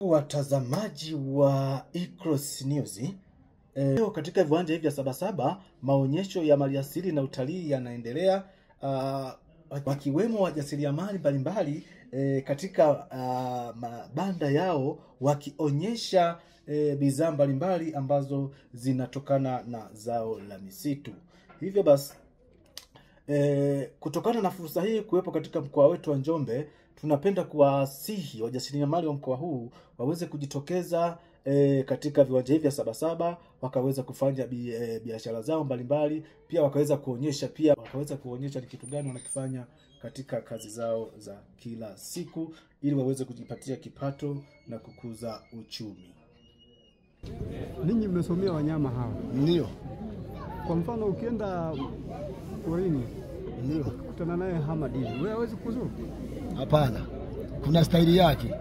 Watazamaji wa Icross News, leo katika viwanja hivi vya Sabasaba maonyesho ya maliasili na utalii yanaendelea, wakiwemo wajasiriamali mbalimbali katika mabanda yao wakionyesha bidhaa mbalimbali ambazo zinatokana na zao la misitu. Hivyo basi kutokana na fursa hii kuwepo katika mkoa wetu wa Njombe, tunapenda kuwasihi wajasiriamali wa mkoa huu waweze kujitokeza katika viwanja hivi vya Sabasaba, wakaweza kufanya biashara zao mbalimbali, pia wakaweza kuonyesha ni kitu gani wanakifanya katika kazi zao za kila siku, ili waweze kujipatia kipato na kukuza uchumi. Ninyi mmesomea wanyama hawa? Ndio. Kwa mfano ukienda porini, Ndio. kukutana naye hamadini, wewe hawezi kuzuru? Hapana. Kuna staili yake.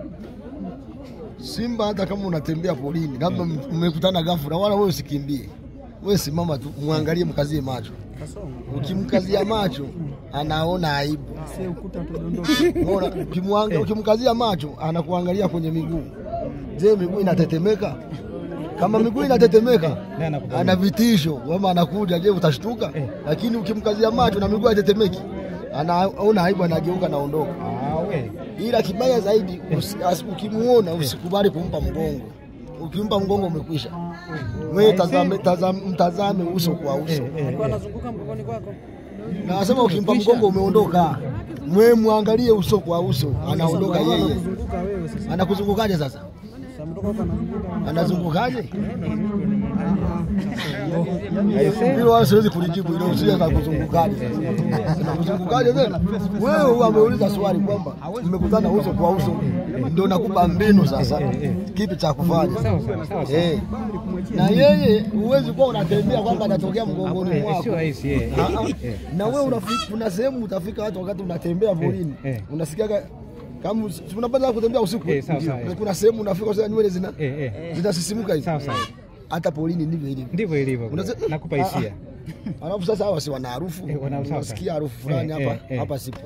Simba hata kama unatembea porini, labda mmekutana ghafla, wala wewe usikimbie. Wewe simama tu, muangalie, mkazie macho. Ukimkazia macho, anaona aibu. Sasa ukuta utadondoka. Unaona, ukimkazia macho, anakuangalia kwenye miguu. Je, miguu inatetemeka? Kama miguu inatetemeka, ana vitisho, kama anakuja, je utashtuka? Lakini ukimkazia macho na miguu haitetemeki, anaona aibu, anageuka na ondoka. Ila kibaya zaidi, ukimuona usikubali kumpa mgongo. Ukimpa mgongo umekwisha. Wewe mtazame uso kwa uso. Alikuwa anazunguka mgongoni kwako. Na nasema ukimpa mgongo umeondoka. Wewe muangalie uso kwa uso, anaondoka yeye. Anakuzungukaje sasa? Anazungukaje? Hilo wao siwezi kulijibu, hilo usije kuzungukaje. Anakuzungukaje tena? Wewe ameuliza swali kwamba mmekutana uso kwa uso, ndio nakupa mbinu sasa kipi cha kufanya. Na yeye huwezi kuwa unatembea kwamba anatokea mgongoni mwako. Na wewe kuna sehemu utafika watu wakati unatembea porini, unasikia kama unapenda kutembea usiku, kuna sehemu unafika sasa nywele zinasisimuka hivi. Hata polini ndivyo ilivyo. Nakupa hisia. Alafu sasa hawa si wana harufu, unasikia harufu fulani hapa sipo.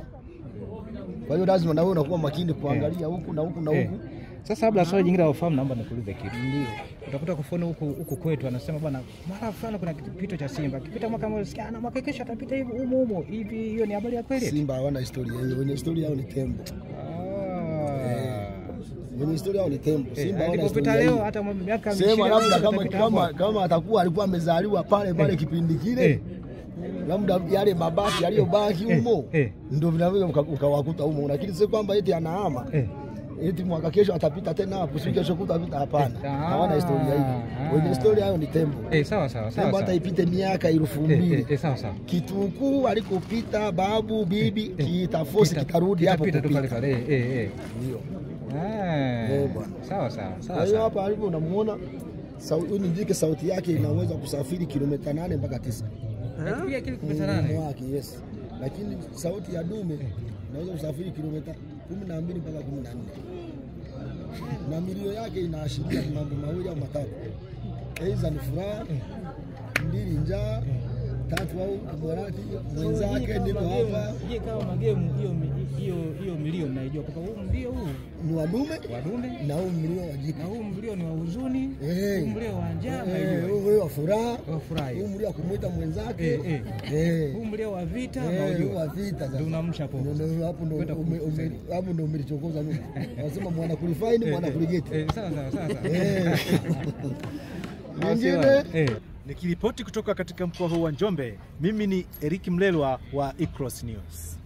Kwa hiyo lazima na wewe unakuwa makini kuangalia huku na huku na huku. Sasa labda swali jingine la ufahamu, naomba nikuulize kitu. Ndio. Utakuta kwa mfano huku kwetu anasema bwana, mara fulani kuna kipito cha simba. Kipita mwaka mmoja, sikia na mwaka kesho atapita hivi humo. Hivi hiyo ni habari ya kweli? Simba hawana historia hiyo. Wenye historia yao ni tembo. Wenye historia yao ni tembo. Simba hawana historia leo hata miaka 20. Sema labda kama atakuwa alikuwa amezaliwa pale kipindi kile. Labda yale mabaki yaliyobaki humo ndio vinaweza ukawakuta humo, lakini sio kwamba eti anahama eti mwaka kesho atapita tena hapo, sio kesho kutapita, hapana. Hawana historia hiyo. Wenye historia yao ni tembo. Sawa. Tembo hata ipite miaka 2000. Sawa. Kitukuu alikopita babu bibi kitafosi kitarudi hapo kupita. Ndio. Sawa. Kwa hiyo hapa alipo unamuona huyu ndike, sauti yake inaweza kusafiri kilomita 8 mpaka 9. Pia kilomita 8. Wake, yes. Lakini sauti ya dume inaweza kusafiri kilomita 12 mpaka 14. Na milio yake inaashiria mambo mawili au matatu. Aidha ni furaha, mbili njaa, tatu au kuborati mwenzake niko hapa. Je, kama magemu hiyo milio mnaijua kwa huu ndio huu ni wadume na huu mlio wa jike. Na huu mlio ni wa huzuni, huu mlio wa njaa na huu mlio wa furaha, huu mlio wa kumuita mwenzake, huu mlio wa vita wa vita. Ndio unamsha hapo. Hapo ndio umelichokoza mimi. Nasema mwana kulifaini mwana kuligeti. Sawa. Nyingine nikiripoti kutoka katika mkoa huu wa Njombe, mimi ni Eric Mlelwa wa Icross News.